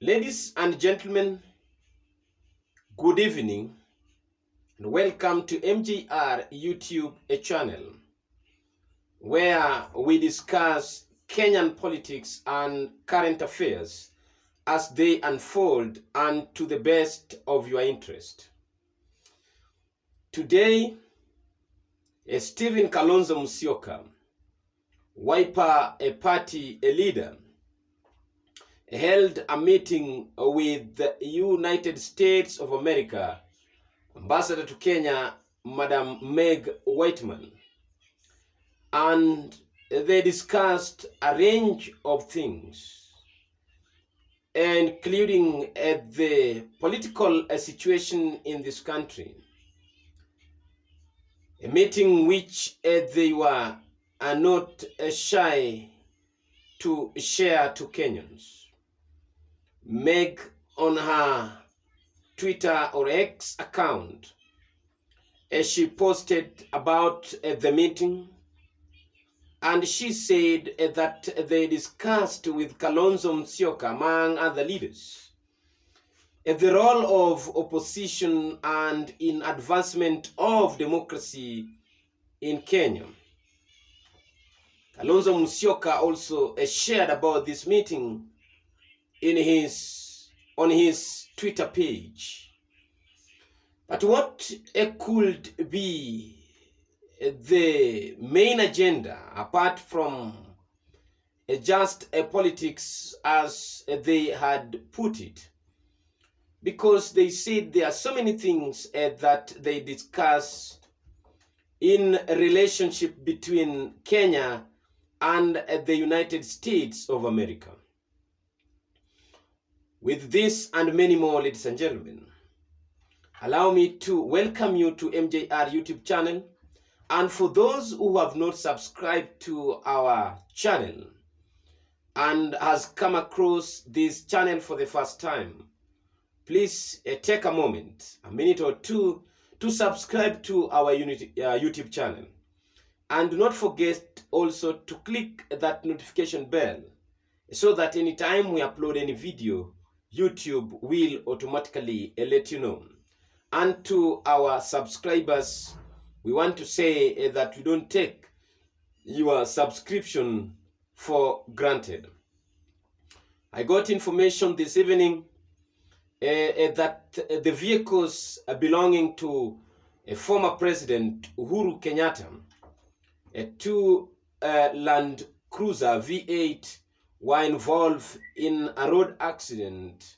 Ladies and gentlemen, good evening and welcome to MJR YouTube channel where we discuss Kenyan politics and current affairs as they unfold and to the best of your interest. Today, Stephen Kalonzo Musyoka, Wiper a party leader, held a meeting with the United States of America Ambassador to Kenya, Madam Meg Whitman, and they discussed a range of things, including the political situation in this country, a meeting which they were not shy to share to Kenyans. Meg, on her Twitter or X account, she posted about the meeting, and she said that they discussed with Kalonzo Musyoka, among other leaders, the role of opposition and in advancement of democracy in Kenya. Kalonzo Musyoka also shared about this meeting on his Twitter page. But what could be the main agenda, apart from just politics as they had put it? Because they said there are so many things that they discussed in a relationship between Kenya and the United States of America. With this and many more, ladies and gentlemen, allow me to welcome you to MJR YouTube channel. And for those who have not subscribed to our channel and has come across this channel for the first time, please take a moment, a minute or two, to subscribe to our YouTube channel. And do not forget also to click that notification bell so that anytime we upload any video, YouTube will automatically let you know. And to our subscribers, we want to say that we don't take your subscription for granted. I got information this evening that the vehicles belonging to a former president, Uhuru Kenyatta, two Land Cruiser V8, were involved in a road accident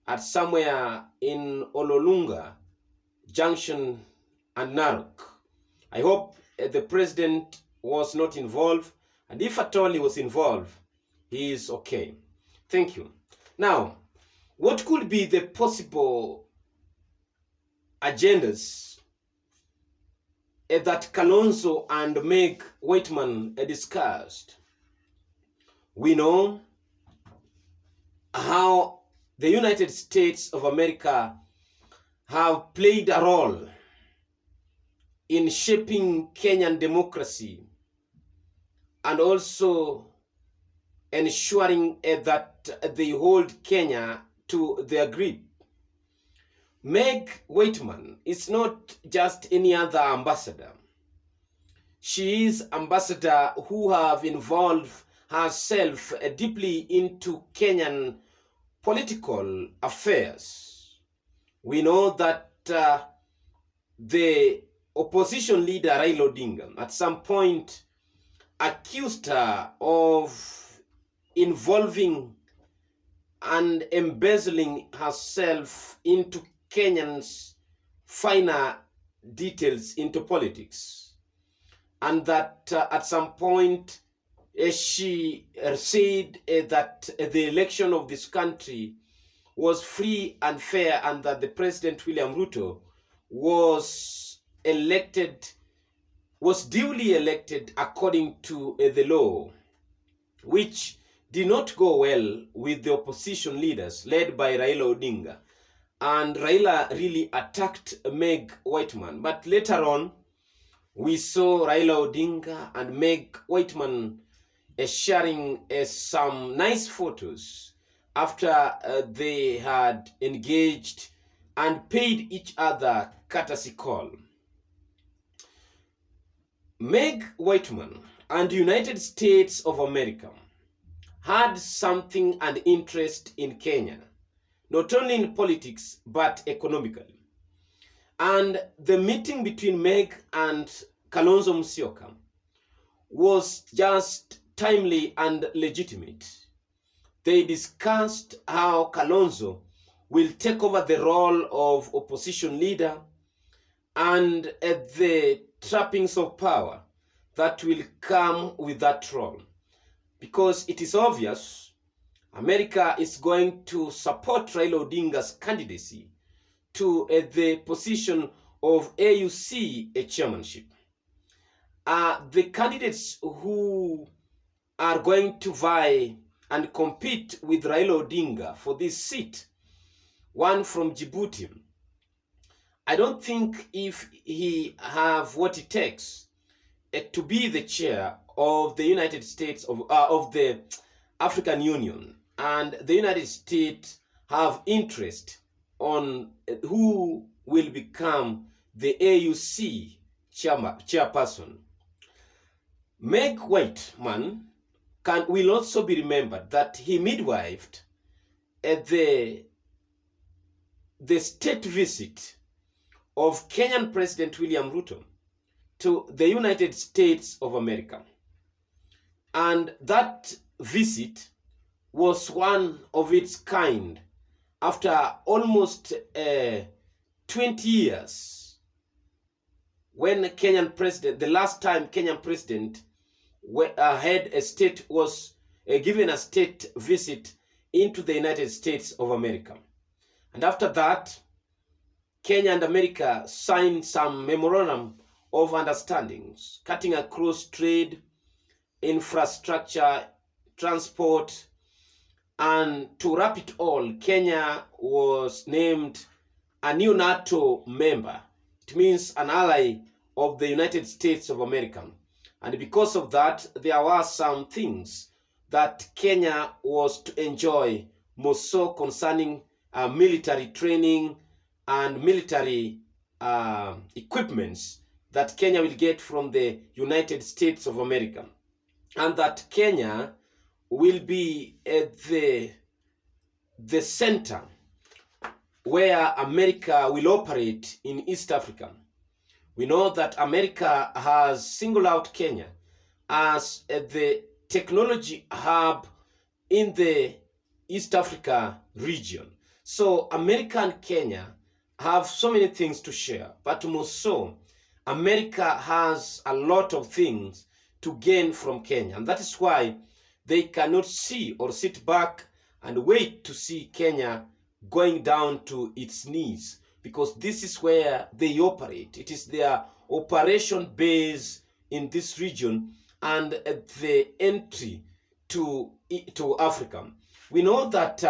at somewhere in Ololunga Junction and Narok. I hope the president was not involved, and if at all he was involved, he is okay. Thank you. Now, what could be the possible agendas that Kalonzo and Meg Whitman discussed? We know how the United States of America have played a role in shaping Kenyan democracy and also ensuring that they hold Kenya to their grip. Meg Whitman is not just any other ambassador. She is ambassador who have involved herself deeply into Kenyan political affairs. We know that the opposition leader Raila Odinga at some point accused her of involving and embezzling herself into Kenyans' finer details into politics, and that at some point she said that the election of this country was free and fair, and that the President William Ruto was duly elected according to the law, which did not go well with the opposition leaders led by Raila Odinga. And Raila really attacked Meg Whitman. But later on, we saw Raila Odinga and Meg Whitman sharing some nice photos after they had engaged and paid each other courtesy call. Meg Whiteman and the United States of America had something and interest in Kenya, not only in politics but economically. And the meeting between Meg and Kalonzo Musyoka was just timely and legitimate. They discussed how Kalonzo will take over the role of opposition leader and the trappings of power that will come with that role. Because it is obvious America is going to support Raila Odinga's candidacy to the position of AUC chairmanship. The candidates who are going to vie and compete with Raila Odinga for this seat, one from Djibouti, I don't think if he have what it takes to be the chair of the United States of the African Union, and the United States have interest on who will become the AUC chairperson. Meg Whiteman will also be remembered that he midwifed at the state visit of Kenyan President William Ruto to the United States of America. And that visit was one of its kind after almost 20 years, when the last time Kenyan president was given a state visit into the United States of America. And after that, Kenya and America signed some memorandum of understandings, cutting across trade, infrastructure, transport, and to wrap it all, Kenya was named a new NATO member. It means an ally of the United States of America. And because of that, there were some things that Kenya was to enjoy, more so concerning military training and military equipments that Kenya will get from the United States of America. And that Kenya will be at the center where America will operate in East Africa. We know that America has singled out Kenya as the technology hub in the East Africa region. So America and Kenya have so many things to share, but more so, America has a lot of things to gain from Kenya. And that is why they cannot see or sit back and wait to see Kenya going down to its knees, because this is where they operate. It is their operation base in this region and the entry to Africa. We know that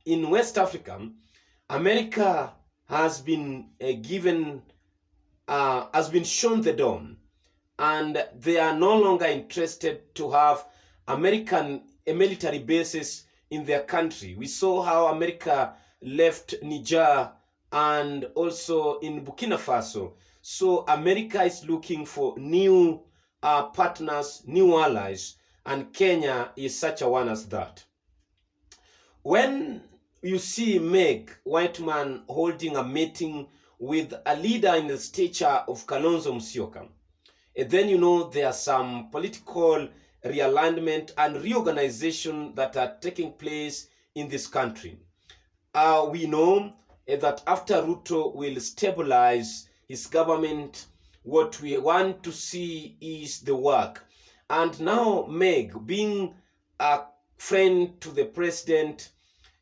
in West Africa, America has been shown the door, and they are no longer interested to have American military bases in their country. We saw how America left Niger and also in Burkina Faso. So America is looking for new partners, new allies, and Kenya is such a one as that. When you see Meg Whiteman holding a meeting with a leader in the stature of Kalonzo Musyoka, then you know there are some political realignment and reorganization that are taking place in this country. We know that after Ruto will stabilize his government, what we want to see is the work. And now Meg, being a friend to the president,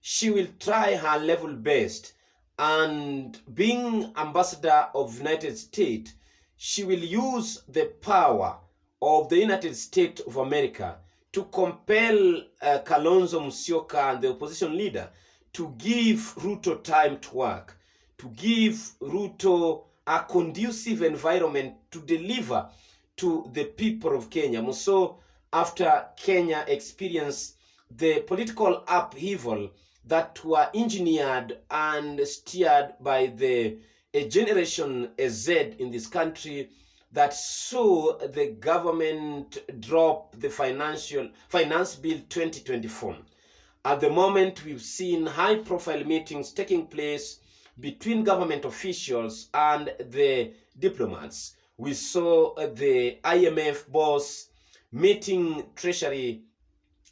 she will try her level best. And being ambassador of United States, she will use the power of the United States of America to compel Kalonzo Musyoka and the opposition leader to give Ruto time to work, to give Ruto a conducive environment to deliver to the people of Kenya. So after Kenya experienced the political upheaval that were engineered and steered by a generation Z in this country that saw the government drop the finance bill 2024. At the moment, we've seen high-profile meetings taking place between government officials and the diplomats. We saw the IMF boss meeting Treasury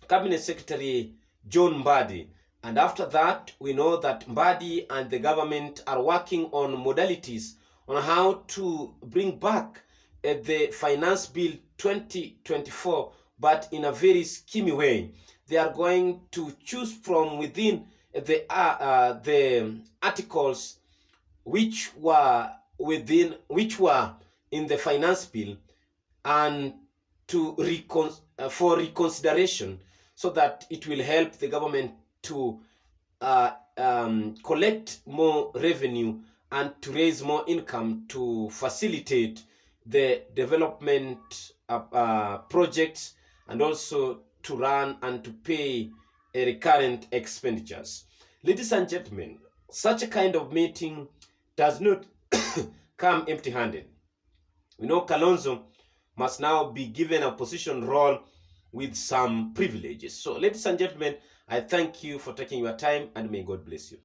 Cabinet Secretary John Mbadi. And after that, we know that Mbadi and the government are working on modalities on how to bring back the Finance Bill 2024, but in a very schemy way. They are going to choose from within the articles which were in the finance bill, and for reconsideration, so that it will help the government to collect more revenue and to raise more income to facilitate the development projects, and also to run and to pay recurrent expenditures. Ladies and gentlemen, such a kind of meeting does not come empty-handed. We know Kalonzo must now be given a position role with some privileges. So, ladies and gentlemen, I thank you for taking your time, and may God bless you.